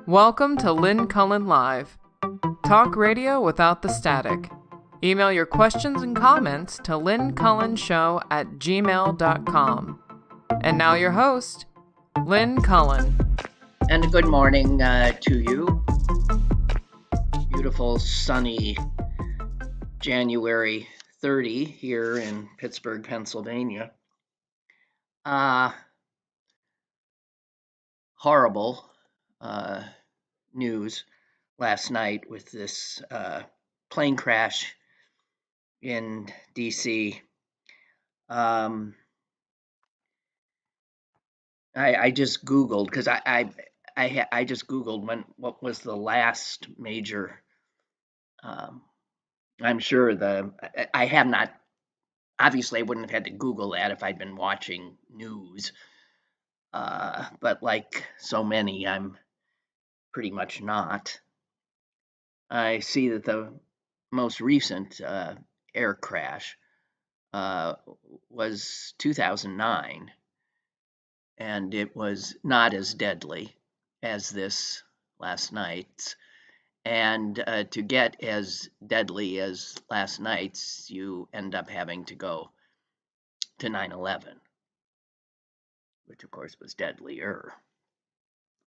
Welcome to Lynn Cullen Live. Talk radio without the static. Email your questions and comments to lynncullenshow@gmail.com. And now your host, Lynn Cullen. And good morning to you. Beautiful, sunny January 30 here in Pittsburgh, Pennsylvania. Horrible news last night with this plane crash in D.C. I just Googled because I just Googled what was the last major. I'm sure I have not. Obviously, I wouldn't have had to Google that if I'd been watching news. But like so many, I'm pretty much not. I see that the most recent air crash was 2009, and it was not as deadly as this last night's. And to get as deadly as last night's, you end up having to go to 9/11, which of course was deadlier,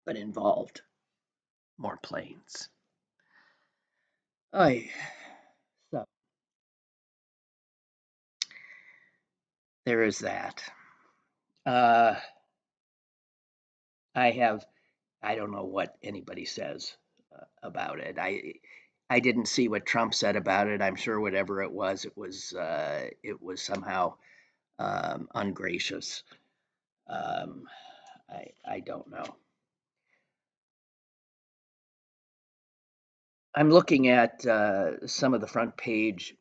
but involved more planes. So there is that. I don't know what anybody says about it. I didn't see what Trump said about it. I'm sure whatever it was somehow ungracious. I don't know. I'm looking at some of the front page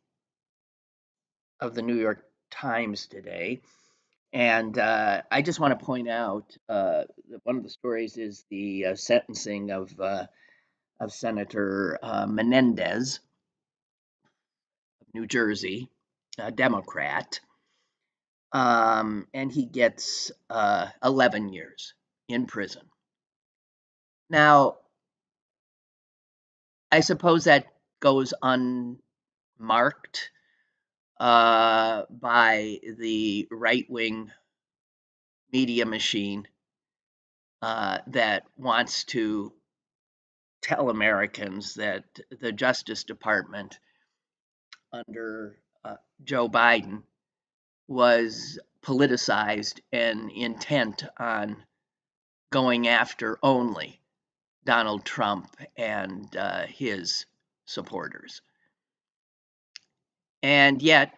of the New York Times today, and I just want to point out that one of the stories is the sentencing of Senator Menendez of New Jersey, a Democrat, and he gets 11 years in prison. Now, I suppose that goes unmarked by the right-wing media machine that wants to tell Americans that the Justice Department under Joe Biden was politicized and intent on going after only Donald Trump and his supporters. And yet,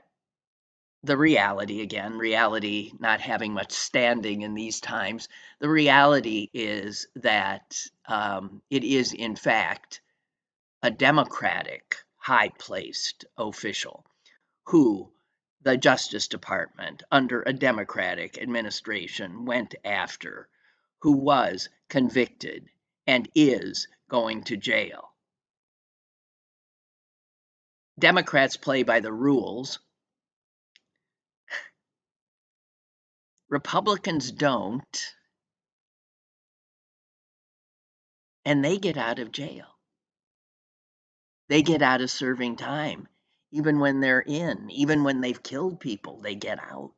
the reality not having much standing in these times, the reality is that it is, in fact, a Democratic high-placed official who the Justice Department under a Democratic administration went after, who was convicted and is going to jail. Democrats play by the rules. Republicans don't, and they get out of jail. They get out of serving time. Even when they're in, even when they've killed people, they get out.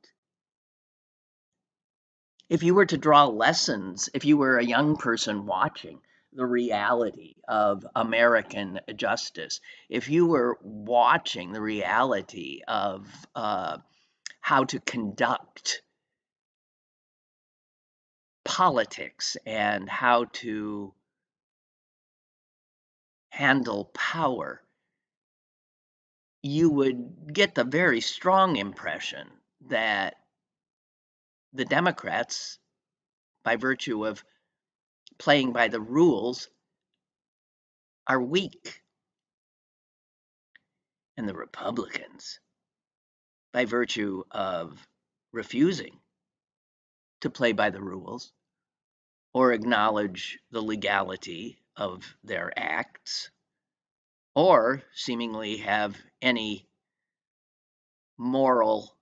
If you were to draw lessons, if you were a young person watching the reality of American justice, if you were watching the reality of how to conduct politics and how to handle power, you would get the very strong impression that the Democrats, by virtue of playing by the rules, are weak. And the Republicans, by virtue of refusing to play by the rules or acknowledge the legality of their acts, or seemingly have any moral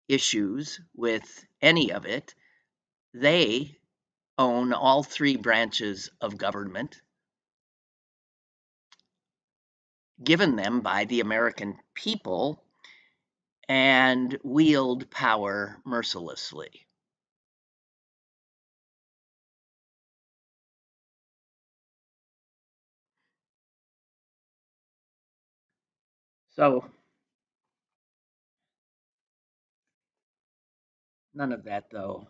issues with any of it, they own all three branches of government given them by the American people and wield power mercilessly. So none of that, though,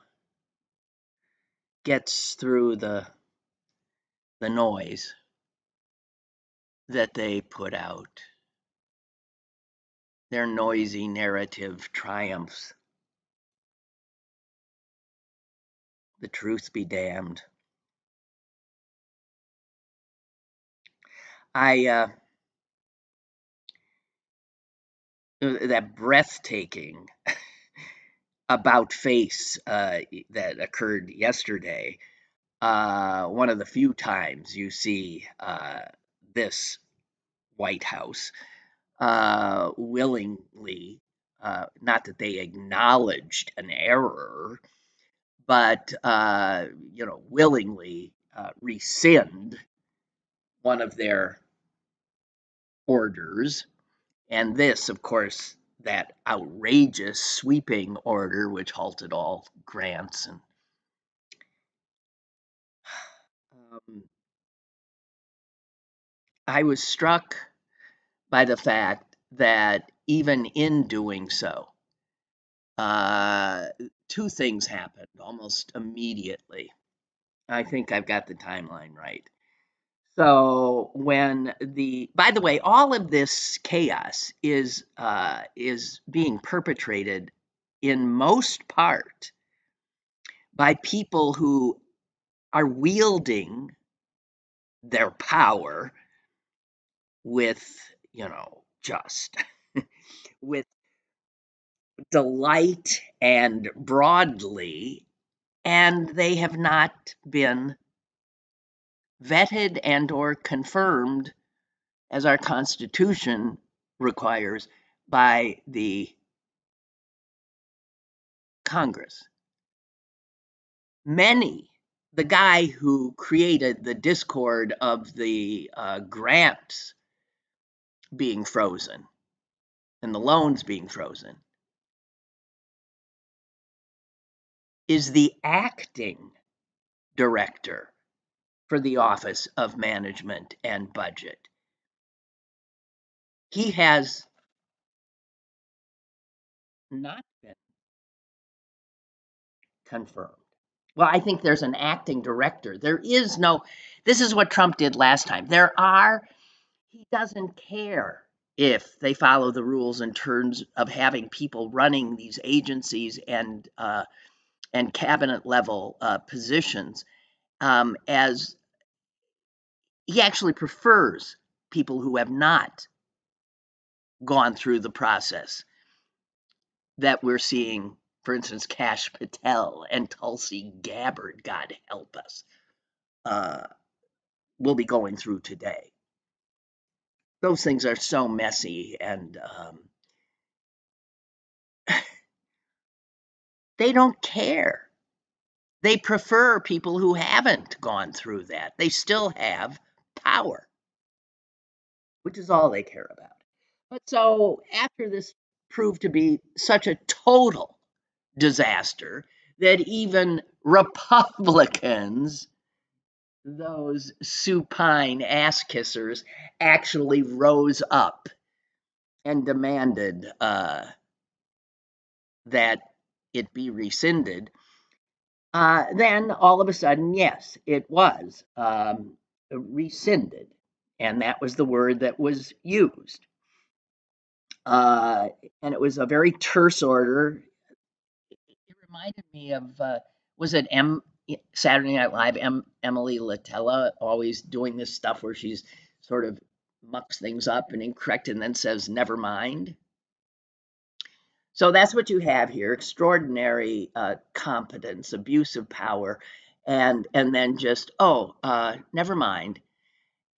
gets through the noise that they put out. Their noisy narrative triumphs. The truth be damned. I that breathtaking about face that occurred yesterday. One of the few times you see this White House willingly, not that they acknowledged an error, but willingly rescind one of their orders. And this, of course, that outrageous sweeping order which halted all grants and um, I was struck by the fact that even in doing so, uh, two things happened almost immediately. I think I've got the timeline right. So by the way, all of this chaos is being perpetrated in most part by people who are wielding their power with, just with delight and broadly, and they have not been vetted and or confirmed as our Constitution requires by the Congress. Many, the guy who created the discord of the grants being frozen and the loans being frozen, is the acting director for the Office of Management and Budget. He has not been confirmed. Well, I think there's an acting director. There is no, this is what Trump did last time. He doesn't care if they follow the rules in terms of having people running these agencies and cabinet level positions. As he actually prefers people who have not gone through the process that we're seeing, for instance, Kash Patel and Tulsi Gabbard, God help us, will be going through today. Those things are so messy, and they don't care. They prefer people who haven't gone through that. They still have power, which is all they care about. But so after this proved to be such a total disaster that even Republicans, those supine ass kissers, actually rose up and demanded that it be rescinded. Then all of a sudden, yes, it was rescinded, and that was the word that was used. And it was a very terse order. It reminded me of was it Saturday Night Live? Emily Latella always doing this stuff where she's sort of mucks things up and incorrect and then says never mind. So that's what you have here: extraordinary competence, abuse of power, and then just never mind.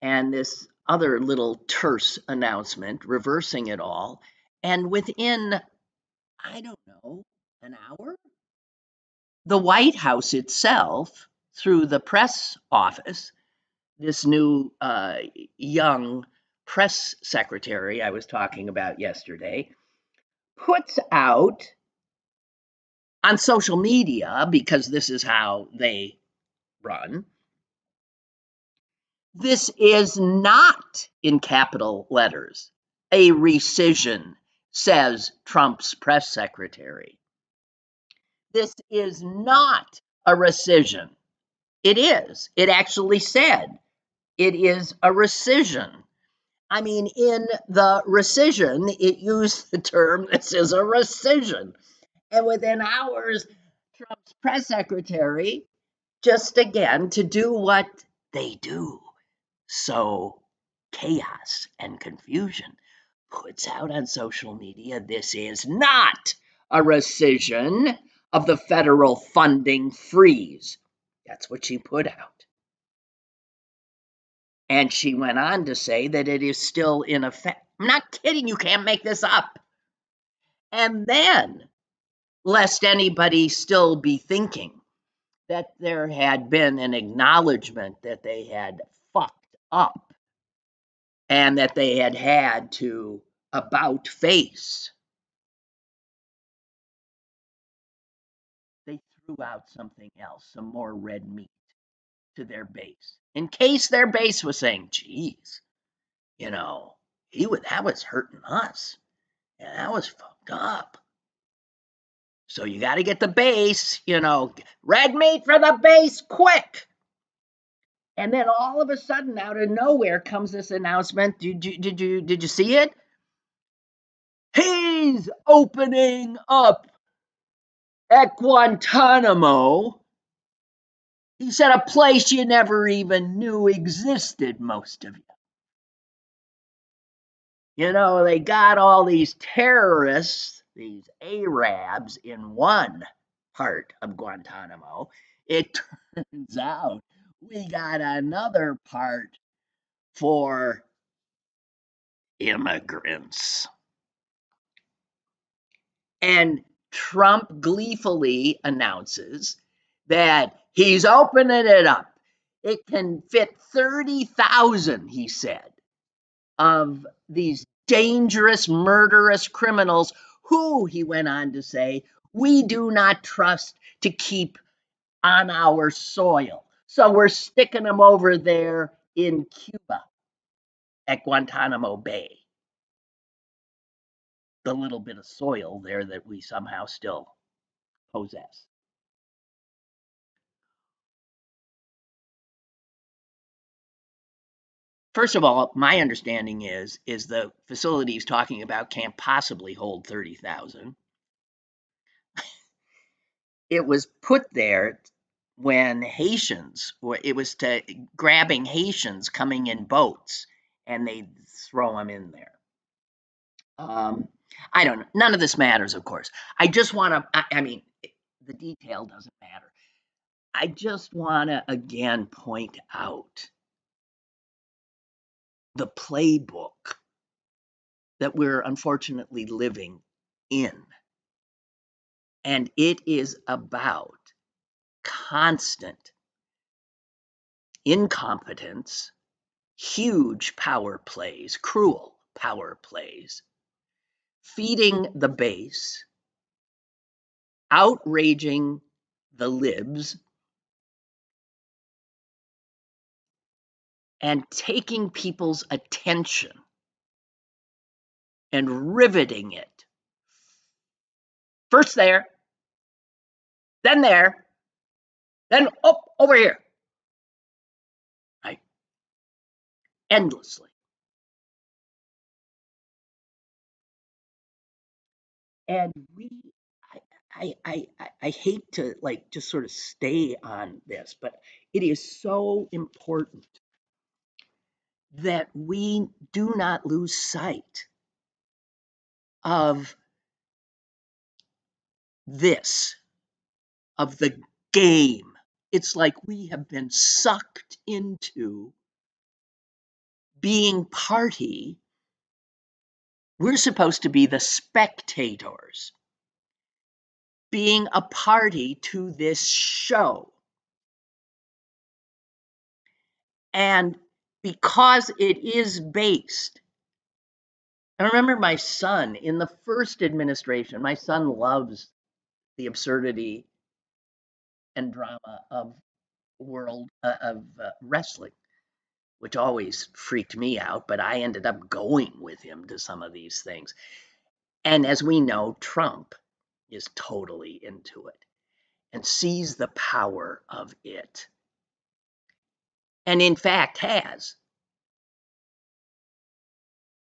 And this other little terse announcement reversing it all, and within, I don't know, an hour, the White House itself through the press office, this new young press secretary I was talking about yesterday puts out on social media, because this is how they run, this is not, in capital letters, a rescission, says Trump's press secretary. This is not a rescission. It is. It actually said it is a rescission. I mean, in the rescission, it used the term, this is a rescission. And within hours, Trump's press secretary, just again to do what they do, sow chaos and confusion, puts out on social media, this is not a rescission of the federal funding freeze. That's what she put out. And she went on to say that it is still in effect. I'm not kidding, you can't make this up. And then, lest anybody still be thinking that there had been an acknowledgement that they had fucked up and that they had to about face, they threw out something else, some more red meat to their base, in case their base was saying, geez, that was hurting us, and that was fucked up. So you got to get the base, red meat for the base, quick. And then all of a sudden, out of nowhere, comes this announcement. Did you see it? He's opening up at Guantanamo. He said a place you never even knew existed, most of you. They got all these terrorists, these Arabs, in one part of Guantanamo. It turns out we got another part for immigrants. And Trump gleefully announces that he's opening it up. It can fit 30,000, he said, of these dangerous, murderous criminals who, he went on to say, we do not trust to keep on our soil. So we're sticking them over there in Cuba at Guantanamo Bay. The little bit of soil there that we somehow still possess. First of all, my understanding is the facility he's talking about can't possibly hold 30,000. It was put there when it was to grabbing Haitians coming in boats, and they throw them in there. I don't know. None of this matters, of course. I just want to, the detail doesn't matter. I just want to again point out the playbook that we're unfortunately living in. And it is about constant incompetence, huge power plays, cruel power plays, feeding the base, outraging the libs, and taking people's attention and riveting it. First there, then over here. Right? Endlessly. And I hate to just sort of stay on this, but it is so important that we do not lose sight of this, of the game. It's like we have been sucked into being party. We're supposed to be the spectators, being a party to this show. And because it is based, I remember my son in the first administration, my son loves the absurdity and drama of wrestling, which always freaked me out, but I ended up going with him to some of these things. And as we know, Trump is totally into it and sees the power of it. And in fact has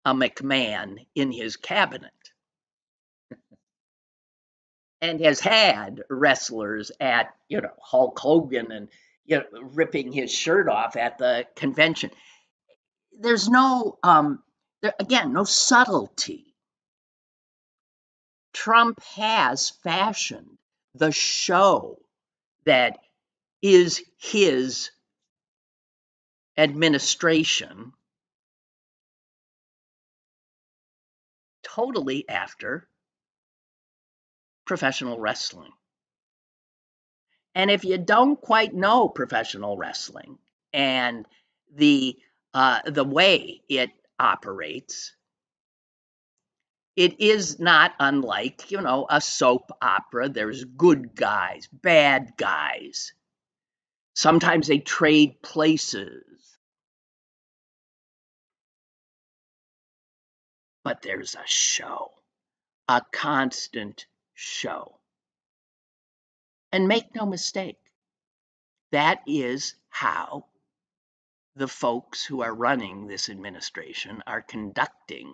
a McMahon in his cabinet and has had wrestlers at, Hulk Hogan and, ripping his shirt off at the convention. There's no, again, no subtlety. Trump has fashioned the show that is his administration totally after professional wrestling. And if you don't quite know professional wrestling and the way it operates, it is not unlike, a soap opera. There's good guys, bad guys. Sometimes they trade places. But there's a show, a constant show. And make no mistake, that is how the folks who are running this administration are conducting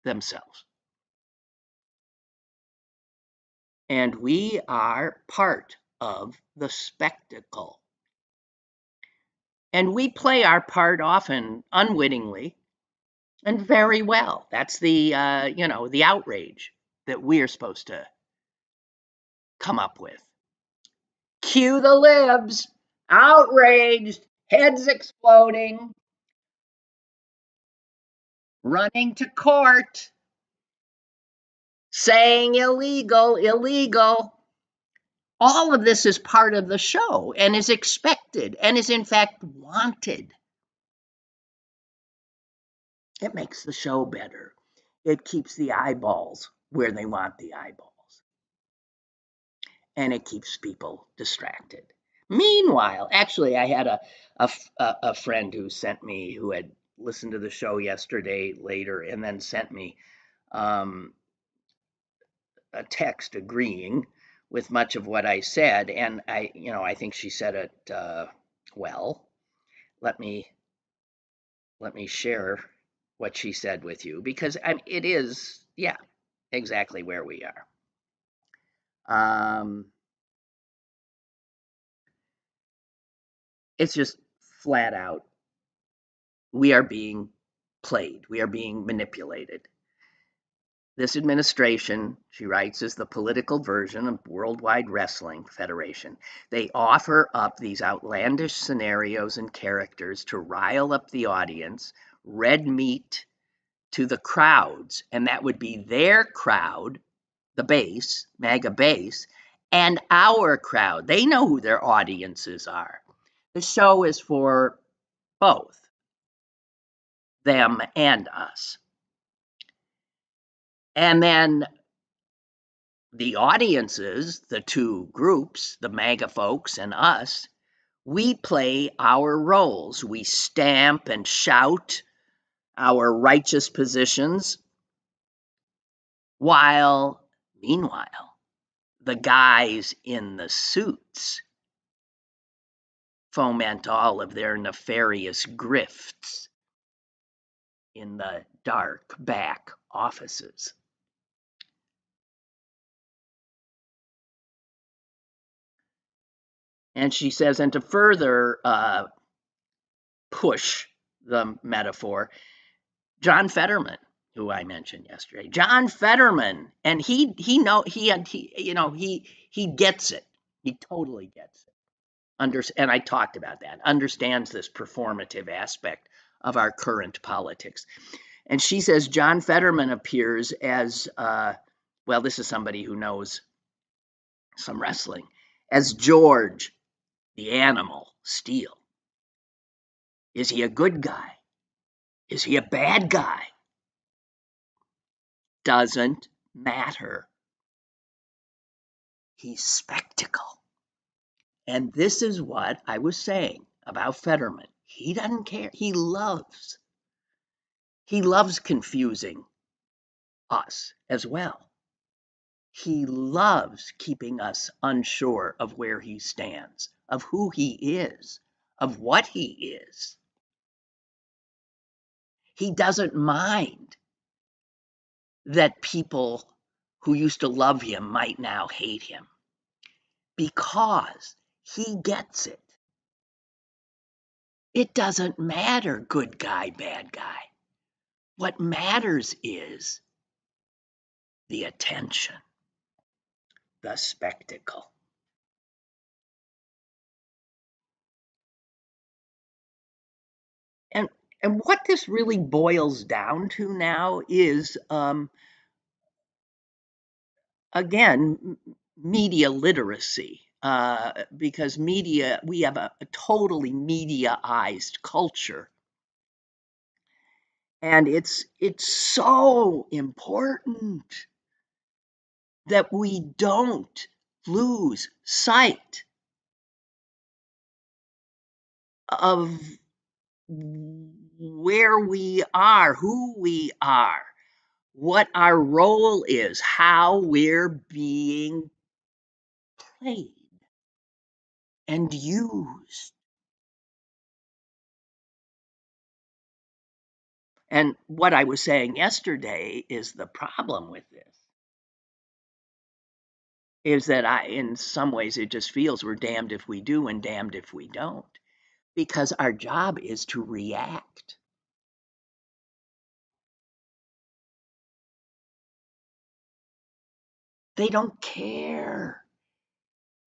themselves. And we are part of the spectacle. And we play our part often unwittingly and very well. That's the the outrage that we are supposed to come up with. Cue the libs, outraged, heads exploding, running to court, saying illegal, illegal. All of this is part of the show and is expected and is in fact wanted. It makes the show better. It keeps the eyeballs where they want the eyeballs. And it keeps people distracted. Meanwhile, actually, I had a friend who had listened to the show yesterday later and then sent me a text agreeing with much of what I said. And I think she said it well. Let me share what she said with you because it is, yeah, exactly where we are. It's just flat out. We are being played. We are being manipulated. This administration, she writes, is the political version of Worldwide Wrestling Federation. They offer up these outlandish scenarios and characters to rile up the audience, red meat to the crowds, and that would be their crowd, the base, MAGA base, and our crowd. They know who their audiences are. The show is for both them and us. And then the audiences, the two groups, the MAGA folks and us, we play our roles. We stamp and shout our righteous positions, meanwhile, the guys in the suits foment all of their nefarious grifts in the dark back offices. And she says, and to further push the metaphor, John Fetterman, who I mentioned yesterday, John Fetterman, and he gets it. He totally gets it. And I talked about that. Understands this performative aspect of our current politics. And she says John Fetterman appears as, this is somebody who knows some wrestling, as George, the animal, Steele? Is he a good guy? Is he a bad guy? Doesn't matter. He's spectacle. And this is what I was saying about Fetterman. He doesn't care. He loves confusing us as well. He loves keeping us unsure of where he stands, of who he is, of what he is. He doesn't mind that people who used to love him might now hate him because he gets it. It doesn't matter, good guy, bad guy. What matters is the attention, the spectacle. And what this really boils down to now is, again, media literacy. Because media, we have a totally mediaized culture. And it's so important that we don't lose sight of where we are, who we are, what our role is, how we're being played and used. And what I was saying yesterday is the problem with this is that in some ways, it just feels we're damned if we do and damned if we don't, because our job is to react. They don't care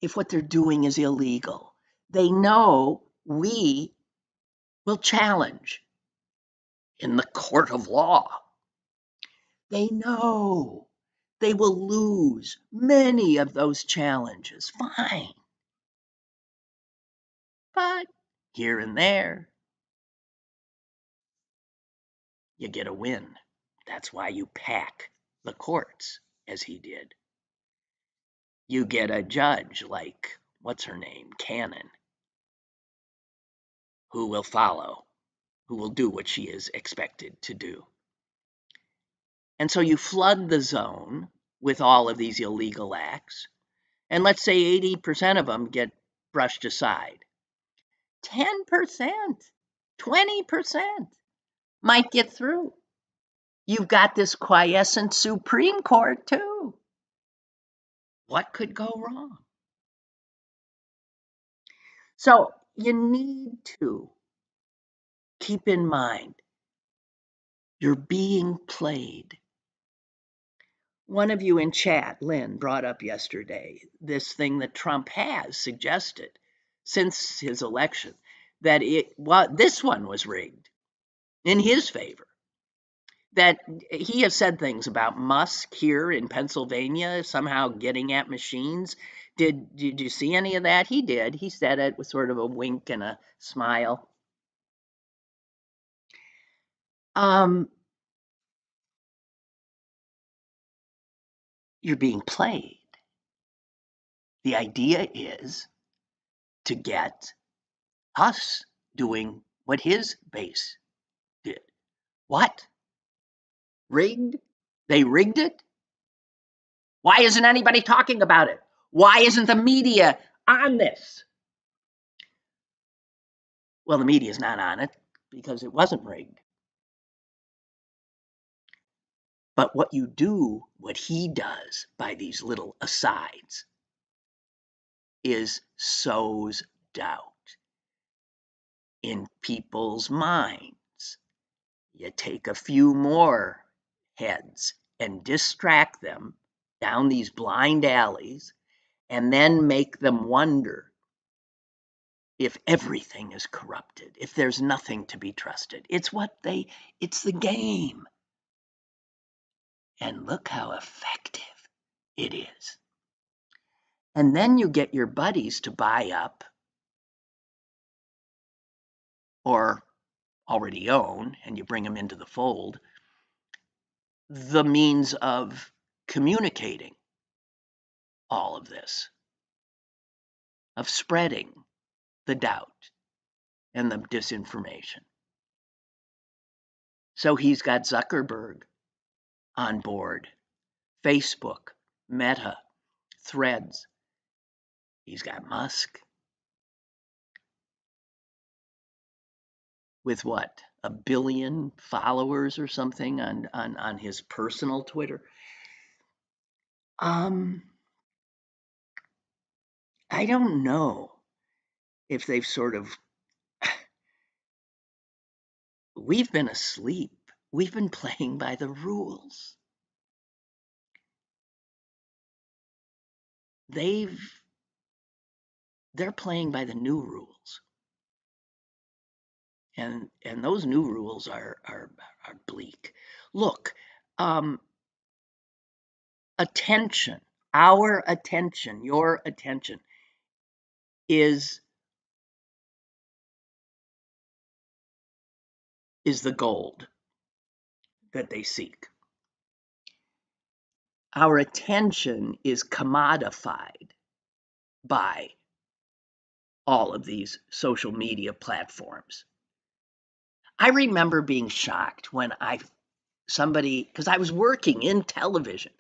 if what they're doing is illegal. They know we will challenge in the court of law. They know they will lose many of those challenges. Fine. But here and there, you get a win. That's why you pack the courts as he did. You get a judge like, what's her name, Cannon, who will follow, who will do what she is expected to do. And so you flood the zone with all of these illegal acts, and let's say 80% of them get brushed aside. 10%, 20% might get through. You've got this quiescent Supreme Court, too. What could go wrong? So you need to keep in mind you're being played. One of you in chat, Lynn, brought up yesterday this thing that Trump has suggested since his election, that this one was rigged in his favor. That he has said things about Musk here in Pennsylvania somehow getting at machines. Did you see any of that? He did. He said it with sort of a wink and a smile. You're being played. The idea is to get us doing what his base did. What? Rigged? They rigged it? Why isn't anybody talking about it? Why isn't the media on this? Well, the media's not on it because it wasn't rigged. But what you do, what he does by these little asides, is sows doubt in people's minds. You take a few more heads and distract them down these blind alleys and then make them wonder if everything is corrupted, if there's nothing to be trusted. It's the game. And look how effective it is. And then you get your buddies to buy up or already own, and you bring them into the fold, the means of communicating all of this, of spreading the doubt and the disinformation. So he's got Zuckerberg on board, Facebook, Meta, Threads. He's got Musk with what? 1 billion followers or something on his personal Twitter. I don't know if they've sort of, we've been asleep. We've been playing by the rules. They're playing by the new rules. And those new rules are bleak. Look, attention, our attention, your attention is the gold that they seek. Our attention is commodified by all of these social media platforms. I remember being shocked when because I was working in television,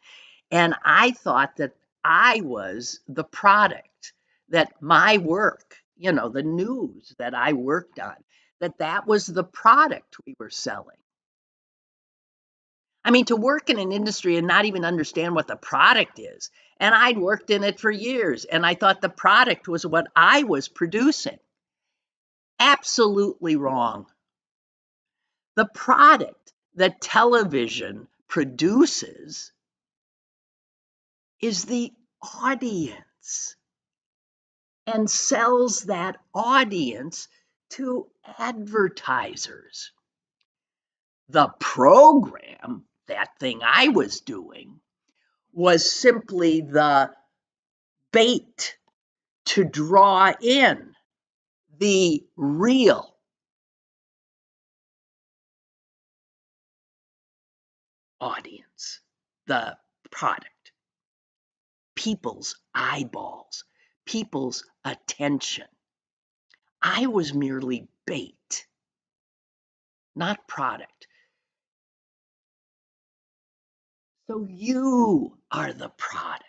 and I thought that I was the product, that my work, the news that I worked on, that was the product we were selling. I mean, to work in an industry and not even understand what the product is. And I'd worked in it for years, and I thought the product was what I was producing. Absolutely wrong. The product that television produces is the audience and sells that audience to advertisers. The program, that thing I was doing, was simply the bait to draw in the real audience, the product, people's eyeballs, people's attention. I was merely bait, not product. So you are the product.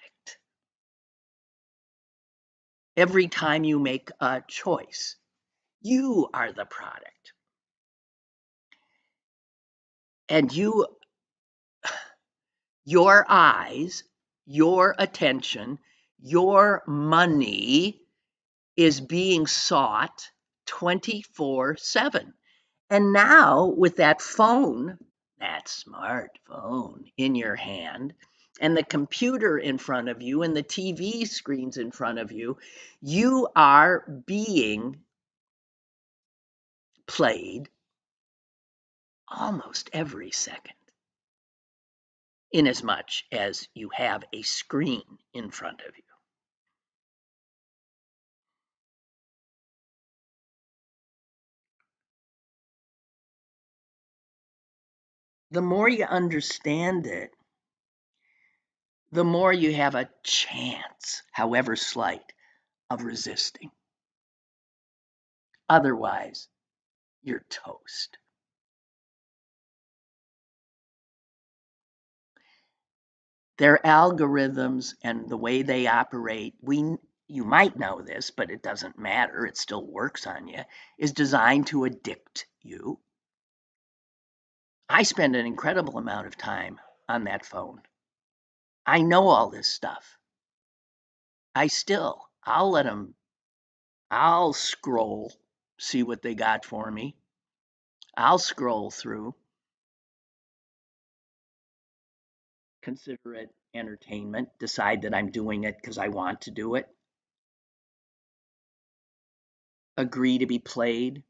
Every time you make a choice, you are the product. And your eyes, your attention, your money is being sought 24/7. And now with that phone, that smartphone in your hand, and the computer in front of you and the TV screens in front of you, you are being played almost every second, inasmuch as you have a screen in front of you. The more you understand it, the more you have a chance, however slight, of resisting. Otherwise, you're toast. Their algorithms and the way they operate, you might know this, but it doesn't matter, it still works on you, is designed to addict you. I spend an incredible amount of time on that phone. I know all this stuff. I'll scroll, see what they got for me. I'll scroll through, consider it entertainment, decide that I'm doing it because I want to do it, agree to be played.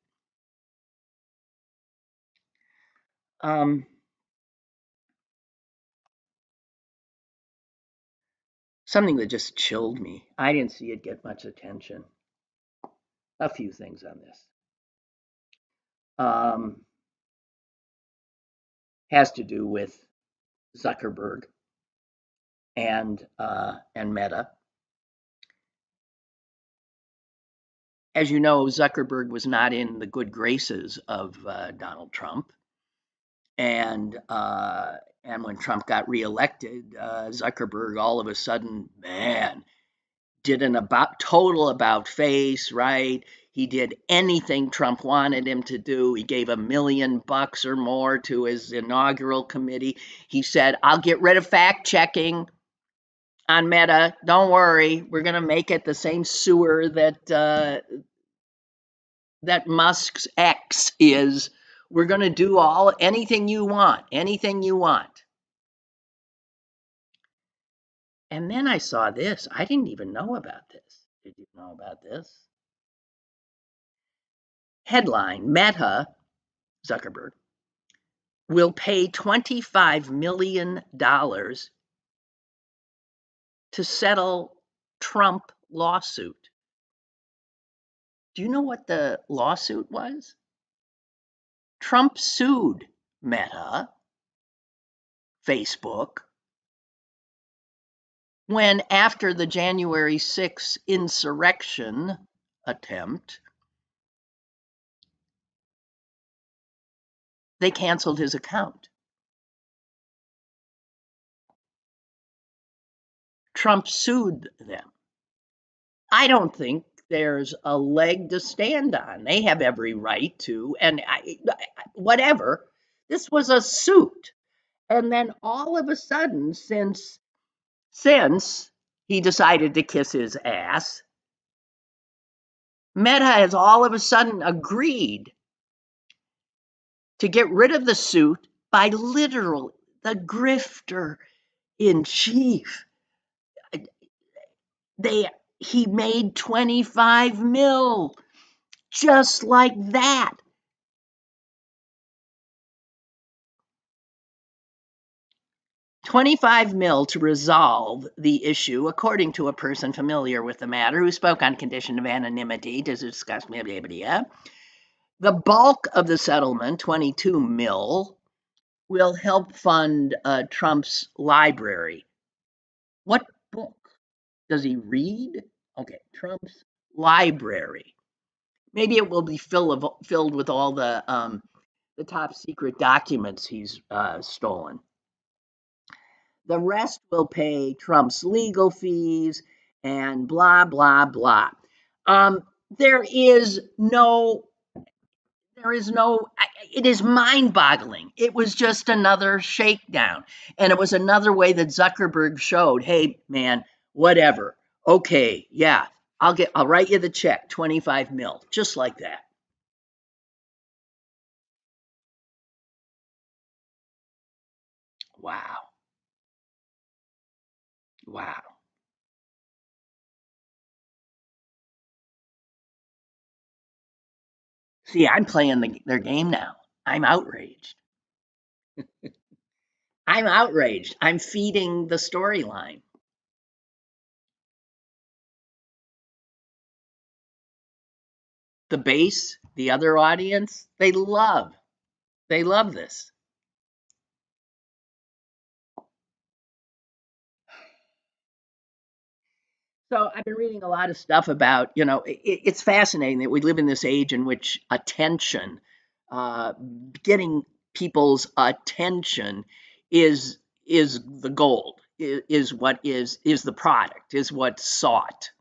something that just chilled me. I didn't see it get much attention. A few things on this. Has to do with Zuckerberg and Meta. As you know, Zuckerberg was not in the good graces of Donald Trump, and when Trump got reelected, Zuckerberg all of a sudden, man, did an total about face, right? He did anything Trump wanted him to do. He gave $1 million or more to his inaugural committee. He said, "I'll get rid of fact checking on Meta. Don't worry, we're going to make it the same sewer that Musk's X is. We're going to do anything you want, anything you want." And then I saw this. I didn't even know about this. Did you know about this? Headline: Meta, Zuckerberg, will pay $25 million to settle Trump lawsuit. Do you know what the lawsuit was? Trump sued Meta, Facebook, when after the January 6th insurrection attempt, they canceled his account. Trump sued them. I don't think there's a leg to stand on. They have every right to, and whatever. This was a suit. And then all of a sudden, since he decided to kiss his ass, Meta has all of a sudden agreed to get rid of the suit by literally the grifter in chief. He made 25 mil just like that. $25 million to resolve the issue, according to a person familiar with the matter who spoke on condition of anonymity to discuss blah, blah, blah. The bulk of the settlement, $22 million, will help fund Trump's library. What book does he read? Okay, Trump's library. Maybe it will be filled with all the top secret documents he's stolen. The rest will pay Trump's legal fees and blah, blah, blah. There is no, it is mind-boggling. It was just another shakedown. And it was another way that Zuckerberg showed, hey, man, whatever. Okay, yeah, I'll write you the check, 25 mil, just like that. Wow. Wow. See, I'm playing their game now. I'm outraged. I'm outraged. I'm feeding the storyline. The base, the other audience, they love this. So I've been reading a lot of stuff about, it's fascinating that we live in this age in which attention, getting people's attention is the goal, is what is the product, is what's sought.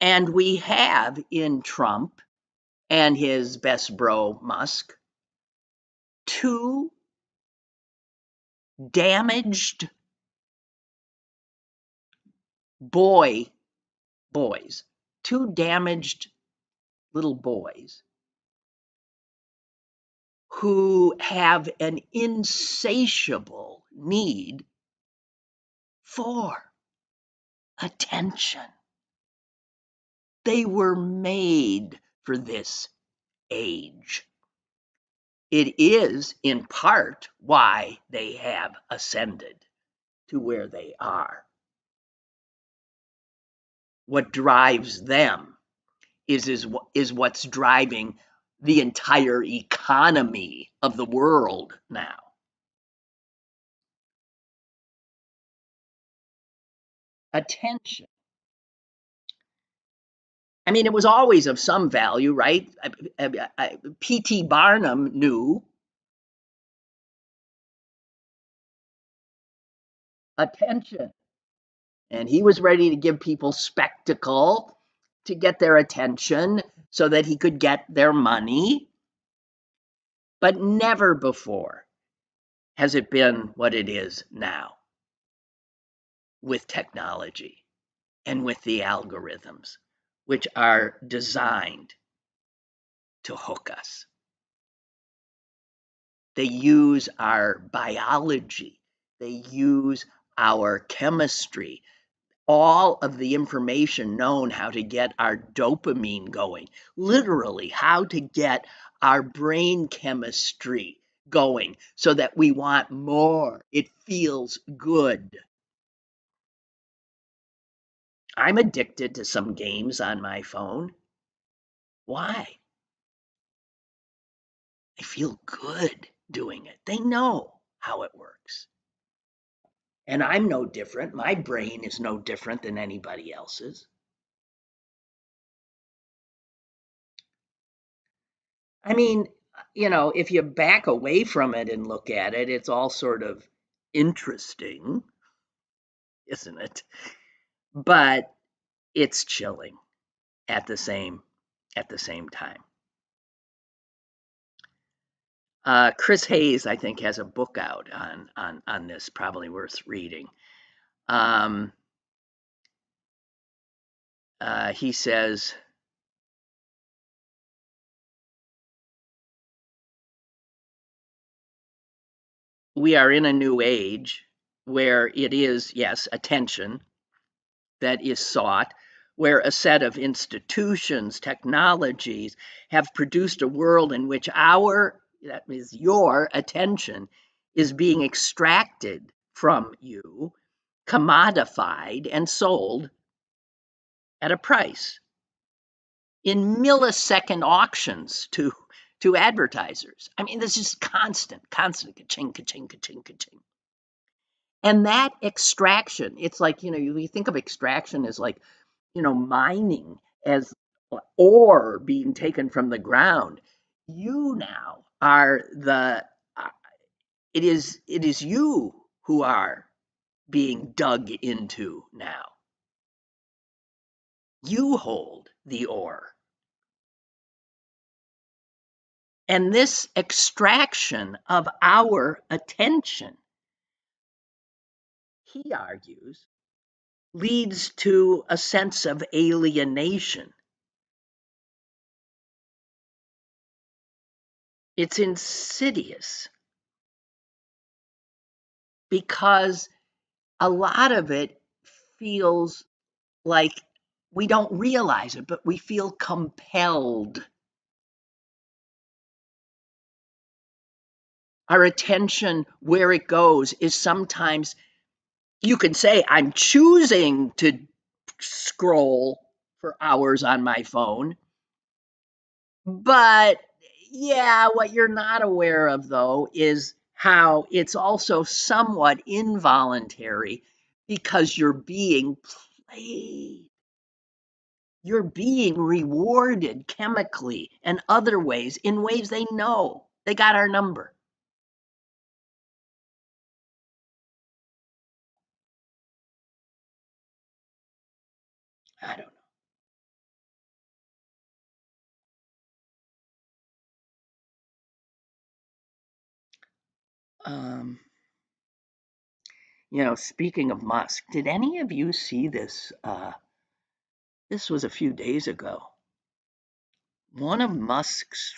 And we have in Trump and his best bro, Musk, two damaged boys, two damaged little boys who have an insatiable need for attention. They were made for this age. It is in part why they have ascended to where they are. What drives them is what's driving the entire economy of the world now. Attention. I mean, it was always of some value, right? P.T. Barnum knew attention, and he was ready to give people spectacle to get their attention so that he could get their money. But never before has it been what it is now with technology and with the algorithms, which are designed to hook us. They use our biology, they use our chemistry, all of the information known how to get our dopamine going, literally, how to get our brain chemistry going so that we want more. It feels good. I'm addicted to some games on my phone. Why? I feel good doing it. They know how it works. And I'm no different. My brain is no different than anybody else's. I mean, if you back away from it and look at it, it's all sort of interesting, isn't it? But it's chilling at the same time. Chris Hayes, I think, has a book out on this, probably worth reading. He says, we are in a new age where it is, yes, attention that is sought, where a set of institutions, technologies have produced a world in which that is your attention, is being extracted from you, commodified, and sold at a price in millisecond auctions to advertisers. I mean, this is constant, ka-ching, ka-ching, ka-ching, ka-ching. And that extraction, it's like, you think of extraction as like, mining, as ore being taken from the ground. You now are it is you who are being dug into now. You hold the ore. And this extraction of our attention, he argues, leads to a sense of alienation. It's insidious because a lot of it feels like we don't realize it, but we feel compelled. Our attention, where it goes, is sometimes, you can say, I'm choosing to scroll for hours on my phone. But yeah, what you're not aware of, though, is how it's also somewhat involuntary because you're being played. You're being rewarded chemically and other ways, in ways they know. They got our number. I don't know. Speaking of Musk, did any of you see this? This was a few days ago. One of Musk's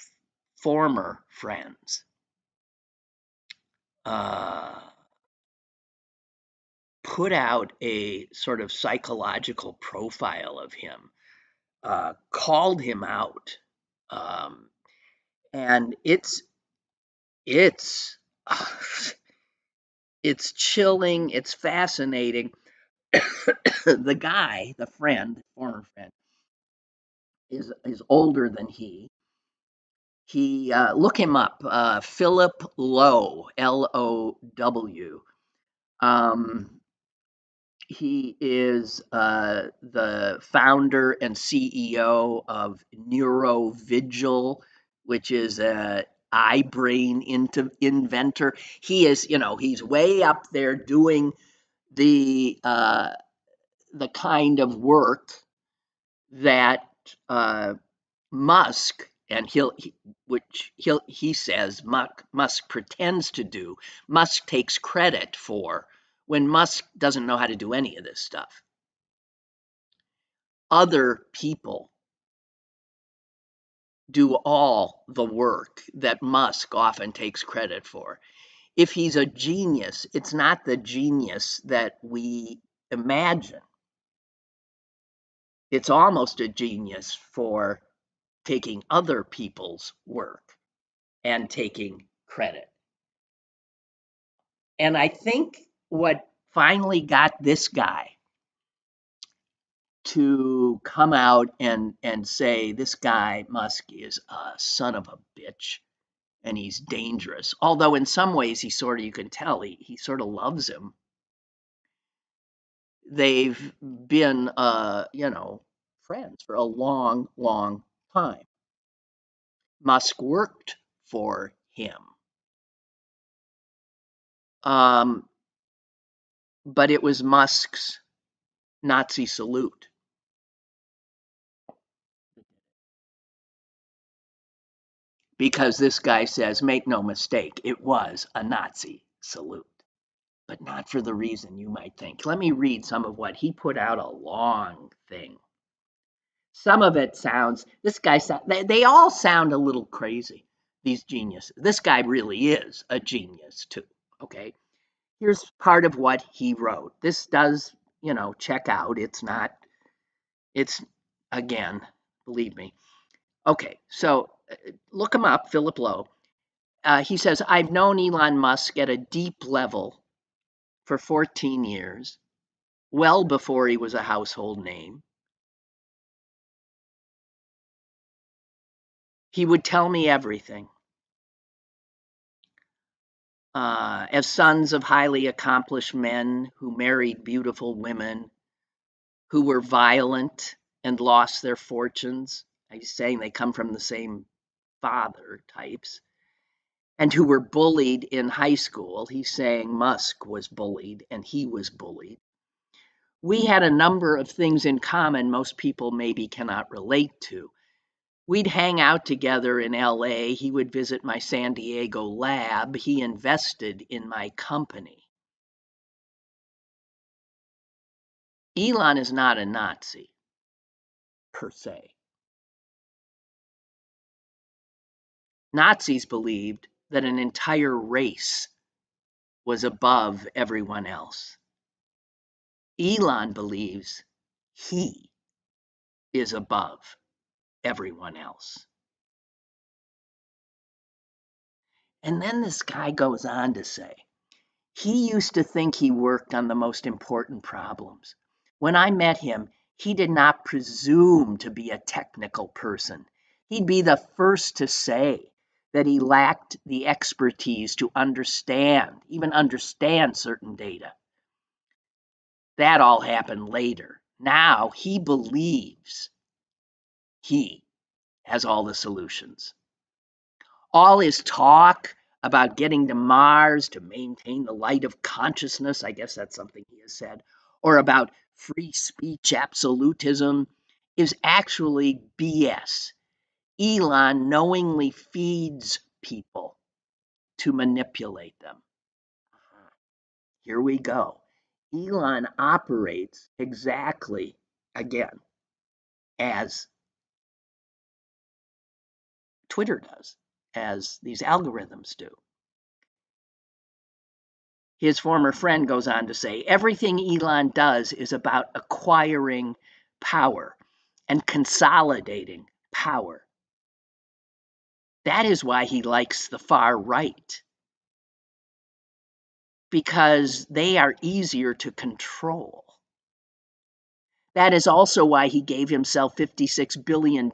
former friends uh, put out a sort of psychological profile of him, called him out, and it's It's chilling. It's fascinating. The guy, the friend, former friend, is older than he. He look him up, Philip Lowe, Low. Um, he is the founder and CEO of Neurovigil, which is a eye brain inventor. He is, he's way up there doing the uh, the kind of work that Musk and he says Musk pretends to do. Musk takes credit for when Musk doesn't know how to do any of this stuff. Other people do all the work that Musk often takes credit for. If he's a genius, it's not the genius that we imagine. It's almost a genius for taking other people's work and taking credit. And I think what finally got this guy to come out and say this guy Musk is a son of a bitch and he's dangerous. Although in some ways you can tell he sort of loves him. They've been friends for a long, long time. Musk worked for him. But it was Musk's Nazi salute. Because this guy says, make no mistake, it was a Nazi salute, but not for the reason you might think. Let me read some of what he put out, a long thing. Some of it sounds, they all sound a little crazy, these geniuses. This guy really is a genius too, okay? Here's part of what he wrote. This does, check out. It's, again, believe me. Okay, so look him up, Philip Lowe. He says, I've known Elon Musk at a deep level for 14 years, well before he was a household name. He would tell me everything. As sons of highly accomplished men who married beautiful women, who were violent and lost their fortunes, he's saying they come from the same father types, and who were bullied in high school. He's saying Musk was bullied and he was bullied. We had a number of things in common most people maybe cannot relate to. We'd hang out together in LA. He would visit my San Diego lab. He invested in my company. Elon is not a Nazi, per se. Nazis believed that an entire race was above everyone else. Elon believes he is above everyone else. And then this guy goes on to say, he used to think he worked on the most important problems. When I met him, he did not presume to be a technical person. He'd be the first to say that he lacked the expertise to even understand certain data. That all happened later. Now he believes he has all the solutions. All his talk about getting to Mars to maintain the light of consciousness, I guess that's something he has said, or about free speech absolutism is actually BS. Elon knowingly feeds people to manipulate them. Here we go. Elon operates exactly, again, as Twitter does, as these algorithms do. His former friend goes on to say, everything Elon does is about acquiring power and consolidating power. That is why he likes the far right. because they are easier to control. That is also why he gave himself $56 billion,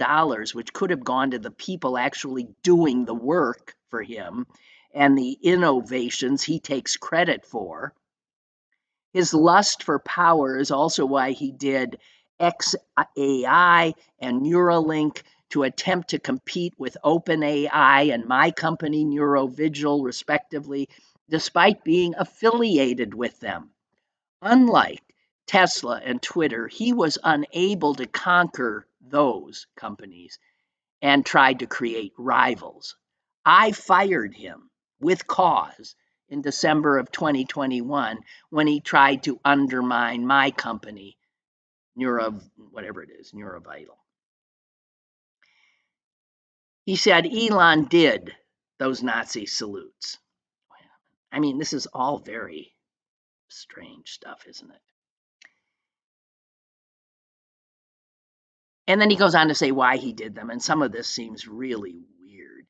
which could have gone to the people actually doing the work for him and the innovations he takes credit for. His lust for power is also why he did XAI and Neuralink to attempt to compete with OpenAI and my company, Neurovigil, respectively, despite being affiliated with them. Unlike Tesla and Twitter, he was unable to conquer those companies and tried to create rivals. I fired him with cause in December of 2021 when he tried to undermine my company, Neurovital. He said Elon did those Nazi salutes. I mean, this is all very strange stuff, isn't it? And then he goes on to say why he did them, and some of this seems really weird.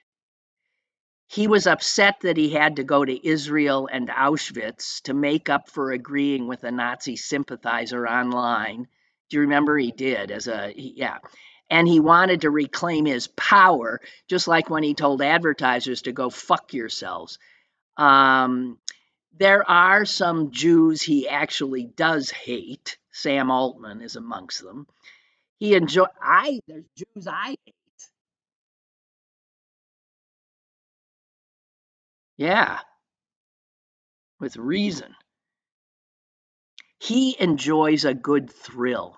He was upset that he had to go to Israel and Auschwitz to make up for agreeing with a Nazi sympathizer online. Do you remember? He did yeah. And he wanted to reclaim his power, just like when he told advertisers to go fuck yourselves. There are some Jews he actually does hate. Sam Altman is amongst them. There's Jews I hate. Yeah, with reason. He enjoys a good thrill.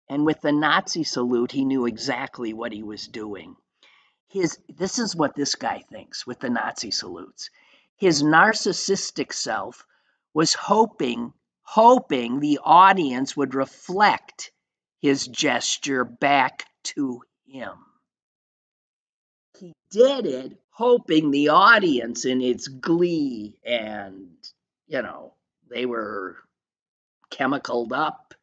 And with the Nazi salute, he knew exactly what he was doing. This is what this guy thinks with the Nazi salutes. His narcissistic self was hoping the audience would reflect his gesture back to him. He did it hoping the audience in its glee and, they were chemicaled up,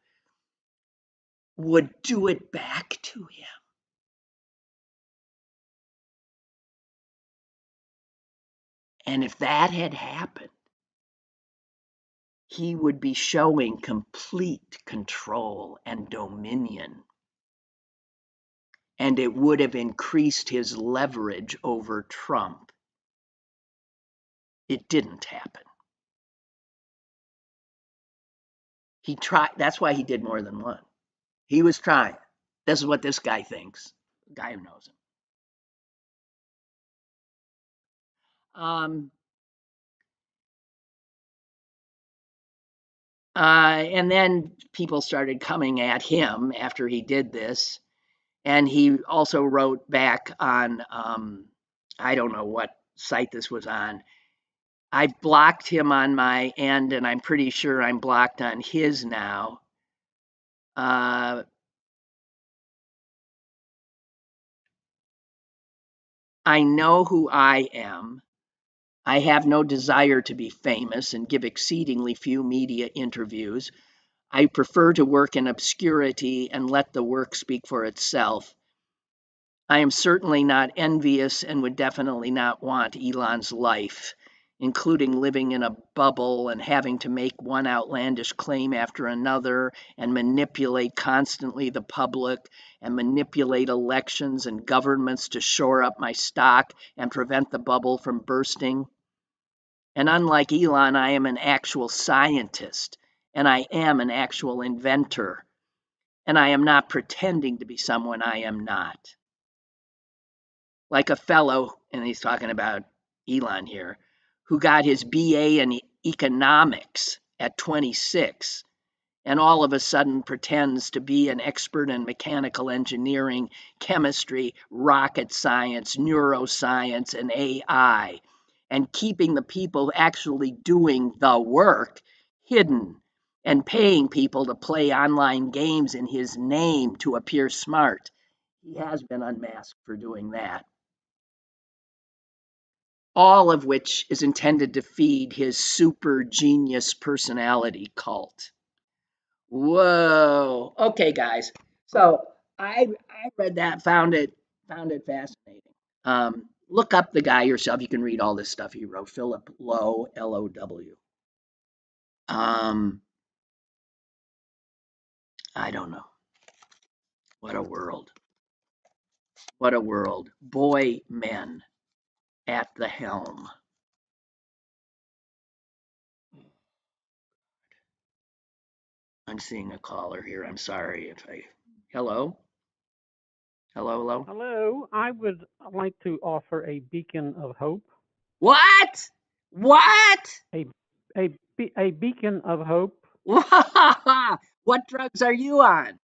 would do it back to him. And if that had happened, he would be showing complete control and dominion. And it would have increased his leverage over Trump. It didn't happen. He tried. That's why he did more than one. He was trying. This is what this guy thinks, the guy who knows him. And then people started coming at him after he did this. And he also wrote back on, I don't know what site this was on. I've blocked him on my end, and I'm pretty sure I'm blocked on his now. I know who I am. I have no desire to be famous and give exceedingly few media interviews. I prefer to work in obscurity and let the work speak for itself. I am certainly not envious and would definitely not want Elon's life, including living in a bubble and having to make one outlandish claim after another and manipulate constantly the public and manipulate elections and governments to shore up my stock and prevent the bubble from bursting. And unlike Elon, I am an actual scientist and I am an actual inventor. And I am not pretending to be someone I am not. Like a fellow, and he's talking about Elon here, who got his BA in economics at 26 and all of a sudden pretends to be an expert in mechanical engineering, chemistry, rocket science, neuroscience, and AI, and keeping the people actually doing the work hidden and paying people to play online games in his name to appear smart. He has been unmasked for doing that. All of which is intended to feed his super genius personality cult. Whoa. Okay, guys. So I read that, found it fascinating. Look up the guy yourself. You can read all this stuff he wrote. Philip Low, Low. Um, I don't know. What a world. What a world. Boy, men at the helm. I'm seeing a caller here. I'm sorry if I. Hello? Hello, hello? Hello, I would like to offer a beacon of hope. What? What? A a beacon of hope. What drugs are you on?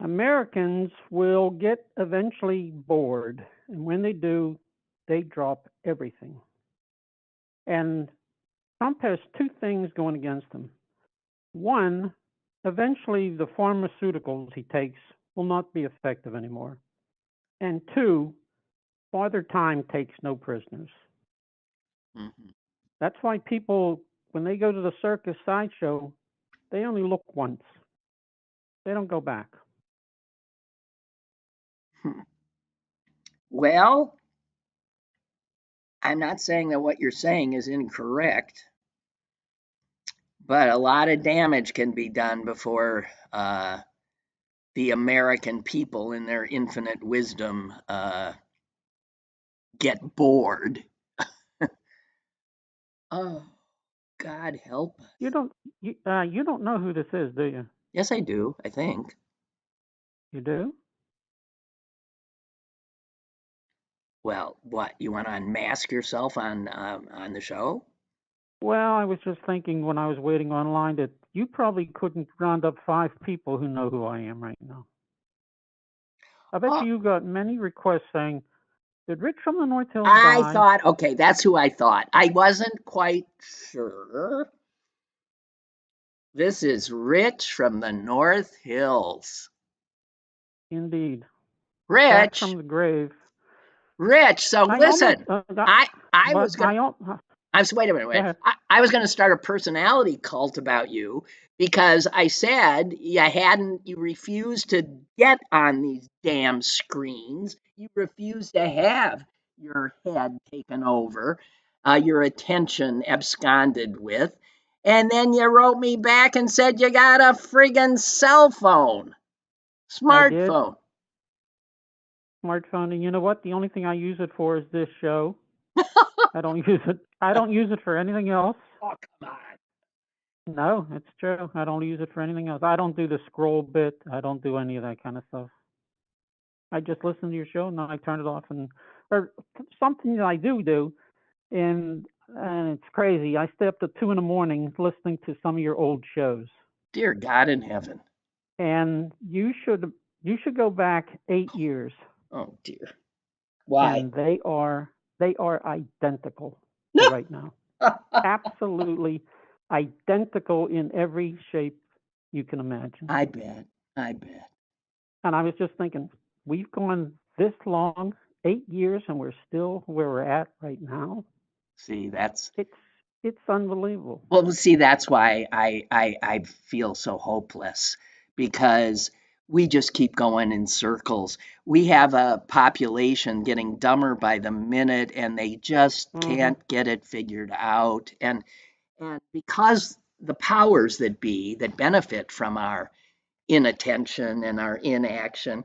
Americans will get eventually bored, and when they do, they drop everything. And Trump has two things going against him. One, eventually the pharmaceuticals he takes will not be effective anymore. And two, Father Time takes no prisoners. Mm-hmm. That's why people, when they go to the circus sideshow, they only look once. They don't go back. Well, I'm not saying that what you're saying is incorrect, but a lot of damage can be done before the American people, in their infinite wisdom, get bored. Oh, God help us. You don't know who this is, do you? Yes, I do, I think. You do? Well, what, you want to unmask yourself on the show? Well, I was just thinking when I was waiting online that you probably couldn't round up 5 people who know who I am right now. I bet Oh, you got many requests saying, "Did Rich from the North Hills I die?" thought, okay, that's who I thought. I wasn't quite sure. This is Rich from the North Hills. Indeed, back Rich, from the grave. Rich. So I almost listen, got, I but was gonna. Wait a minute. go Wait. ahead. I was going to start a personality cult about you because I said you refused to get on these damn screens. You refused to have your head taken over, your attention absconded with. And then you wrote me back and said you got a friggin' cell phone, I did smartphone. smartphone, and you know what? The only thing I use it for is this show. I don't use it. I don't use it for anything else. Oh, come on. No, it's true. I don't use it for anything else. I don't do the scroll bit. I don't do any of that kind of stuff. I just listen to your show and then I turn it off. And or something that I do, and it's crazy. I stay up to 2 in the morning listening to some of your old shows. Dear God in heaven. And you should go back 8 years, Oh, dear. Why? and they are identical to right now. Absolutely identical in every shape you can imagine. I bet. I bet. And I was just thinking, we've gone this long, 8 years, and we're still where we're at right now. See, that's It's it's unbelievable. well, see, that's why I feel so hopeless because we just keep going in circles. We have a population getting dumber by the minute and they just Hmm. can't get it figured out. And because the powers that be that benefit from our inattention and our inaction,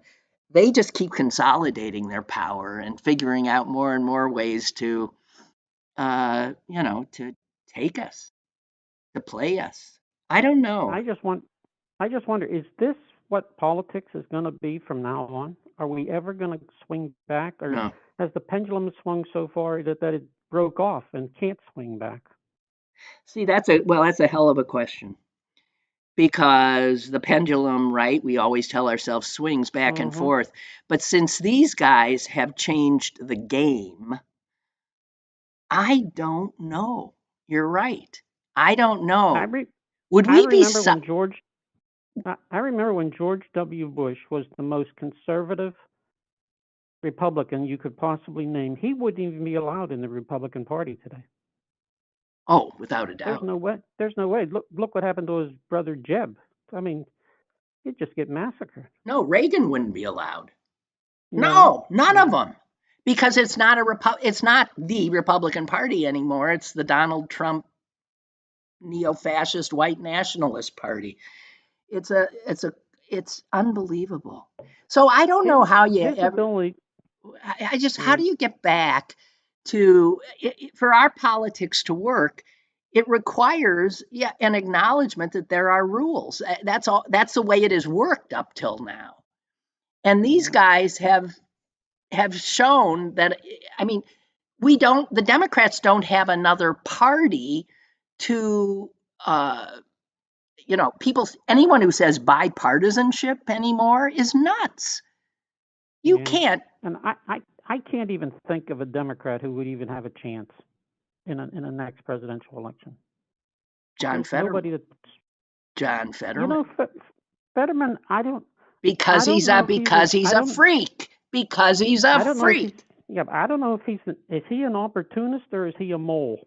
they just keep consolidating their power and figuring out more and more ways to to take us, to play us. I don't know. I just want I just wonder, is this what politics is going to be from now on? Are we ever going to swing back, or No. has the pendulum swung so far that it broke off and can't swing back? See, that's a hell of a question because the pendulum, right? We always tell ourselves swings back and Hmm. forth. But since these guys have changed the game, I don't know. You're right. I don't I know. re- Would I we be remember when George I remember when George W. Bush was the most conservative Republican you could possibly name. He wouldn't even be allowed in the Republican Party today. Oh, without a There's doubt. no way. There's no way. Look what happened to his brother Jeb. I mean, he'd just get massacred. No, Reagan wouldn't be allowed. No, No, none of no. them. because it's not it's not the Republican Party anymore. It's the Donald Trump neo-fascist white nationalist party. It's unbelievable. So I don't know how you his ever. ability. How do you get back to for our politics to work? It requires an acknowledgement that there are rules. That's all. That's the way it has worked up till now. And these guys have shown that. I mean, the Democrats don't have another party to anyone who says bipartisanship anymore is nuts. You can't. And I can't even think of a Democrat who would even have a chance in a next presidential election. John Fetterman. Nobody that. John Fetterman. Fetterman, I don't. Because he's a freak. Because he's a freak. But I don't know if is he an opportunist or is he a mole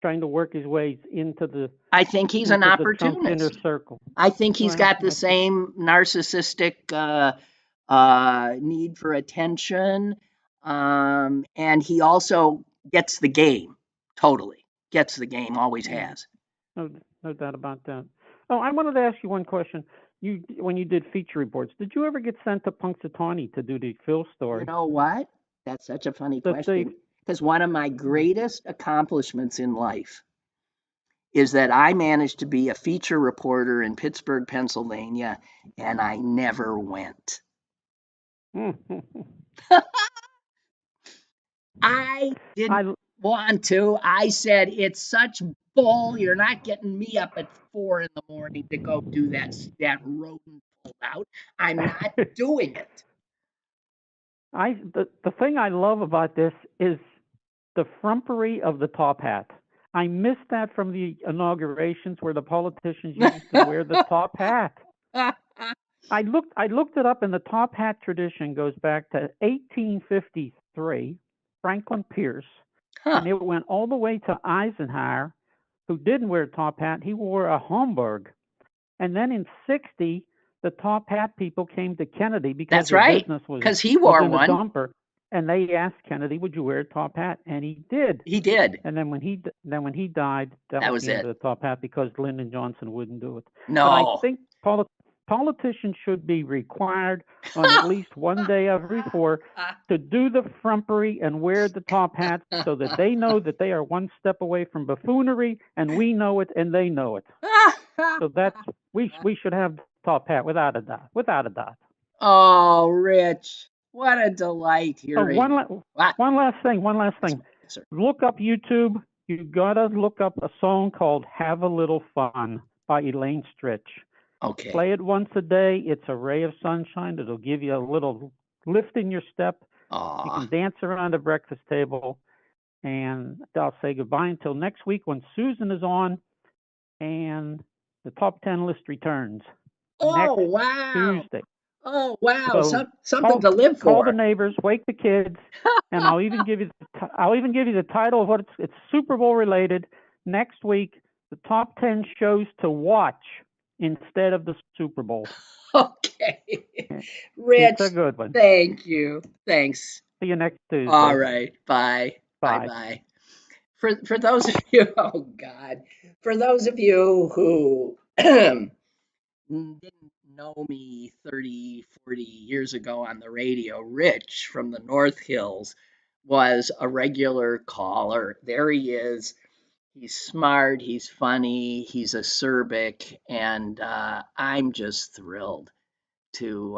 trying to work his way into the. I think he's an opportunist. Inner circle. I think he's got the same narcissistic need for attention, and he also gets the game. Totally gets the game. Always has. No doubt about that. Oh, I wanted to ask you one question. When you did feature reports, did you ever get sent to Punxsutawney to do the Phil story? You know what? That's such a funny question. Because one of my greatest accomplishments in life is that I managed to be a feature reporter in Pittsburgh, Pennsylvania, and I never went. I didn't want to. I said, it's such bull. You're not getting me up at 4 a.m. to go do that rodent pull out. I'm not doing it. The thing I love about this is the frumpery of the top hat. I missed that from the inaugurations where the politicians used to wear the top hat. I looked it up, and the top hat tradition goes back to 1853, Franklin Pierce, and it went all the way to Eisenhower, who didn't wear a top hat. He wore a Homburg. And then in 60, the top hat people came to Kennedy because business was because he wore one. A dumper, and they asked Kennedy, "Would you wear a top hat?" And he did. He did. And then when he died, that was the end of the top hat because Lyndon Johnson wouldn't do it. No. But I think politicians should be required on at least one day every 4 to do the frumpery and wear the top hat so that they know that they are one step away from buffoonery, and we know it and they know it. So that's we should have top hat without a doubt. Oh, Rich, what a delight hearing. One last thing. Yes, look up YouTube. You gotta look up a song called "Have a Little Fun" by Elaine Stritch. Okay. Play it once a day. It's a ray of sunshine. It'll give you a little lift in your step. Aww. You can dance around the breakfast table. And I'll say goodbye until next week when Susan is on and the top 10 list returns. Oh, next wow. Tuesday. Oh, wow. So something to live for. Call the neighbors, wake the kids, and I'll even give you the title of what it's Super Bowl related. Next week, the top 10 shows to watch instead of the Super Bowl. Okay. Rich, it's a good one. Thank you. Thanks. See you next Tuesday. All right. Bye. Bye. For those of you, oh God, for those of you who didn't know me 30, 40 years ago on the radio, Rich from the North Hills was a regular caller. There he is. He's smart, he's funny, he's acerbic, and I'm just thrilled to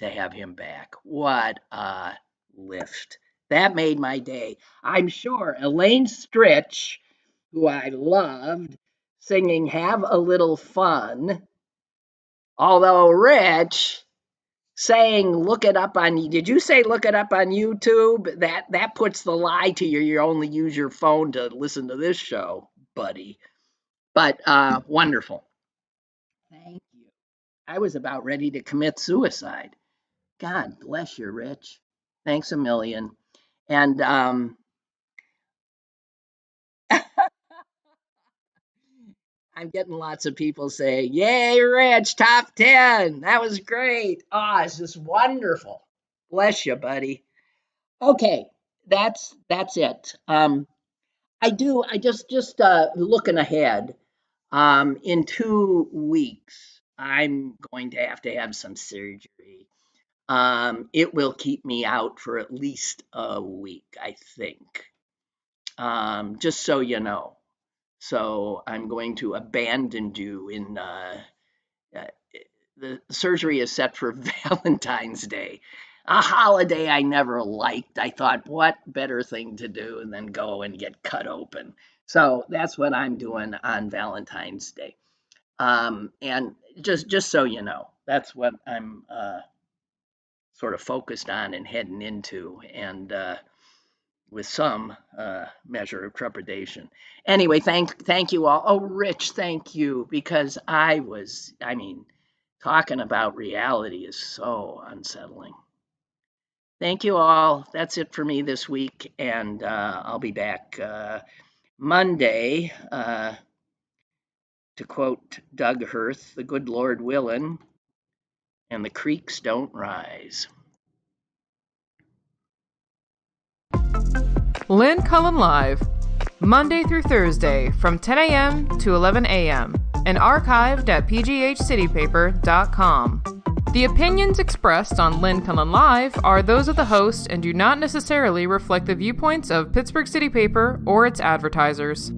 have him back. What a lift. That made my day. I'm sure Elaine Stritch, who I loved, singing "Have a Little Fun," although Rich saying look it up on, did you say look it up on YouTube? That puts the lie to you. You only use your phone to listen to this show, buddy. But wonderful. Thank you. I was about ready to commit suicide. God bless you, Rich. Thanks a million. And I'm getting lots of people saying, "Yay, Rich, top 10. That was great." Oh, it's just wonderful. Bless you, buddy. Okay, that's it. I just looking ahead. In 2 weeks, I'm going to have some surgery. It will keep me out for at least a week, I think. Just so you know. So I'm going to abandon you in uh, the surgery is set for Valentine's Day, a holiday I never liked. I thought, what better thing to do than go and get cut open? So that's what I'm doing on Valentine's Day. And just so you know, that's what I'm sort of focused on and heading into, and with some measure of trepidation. Anyway, thank you all. Oh, Rich, thank you, because I mean, talking about reality is so unsettling. Thank you all. That's it for me this week, and I'll be back Monday. To quote Doug Hirth, the good Lord willin', and the creeks don't rise. Lynn Cullen Live, Monday through Thursday from 10 a.m. to 11 a.m. and archived at pghcitypaper.com. The opinions expressed on Lynn Cullen Live are those of the host and do not necessarily reflect the viewpoints of Pittsburgh City Paper or its advertisers.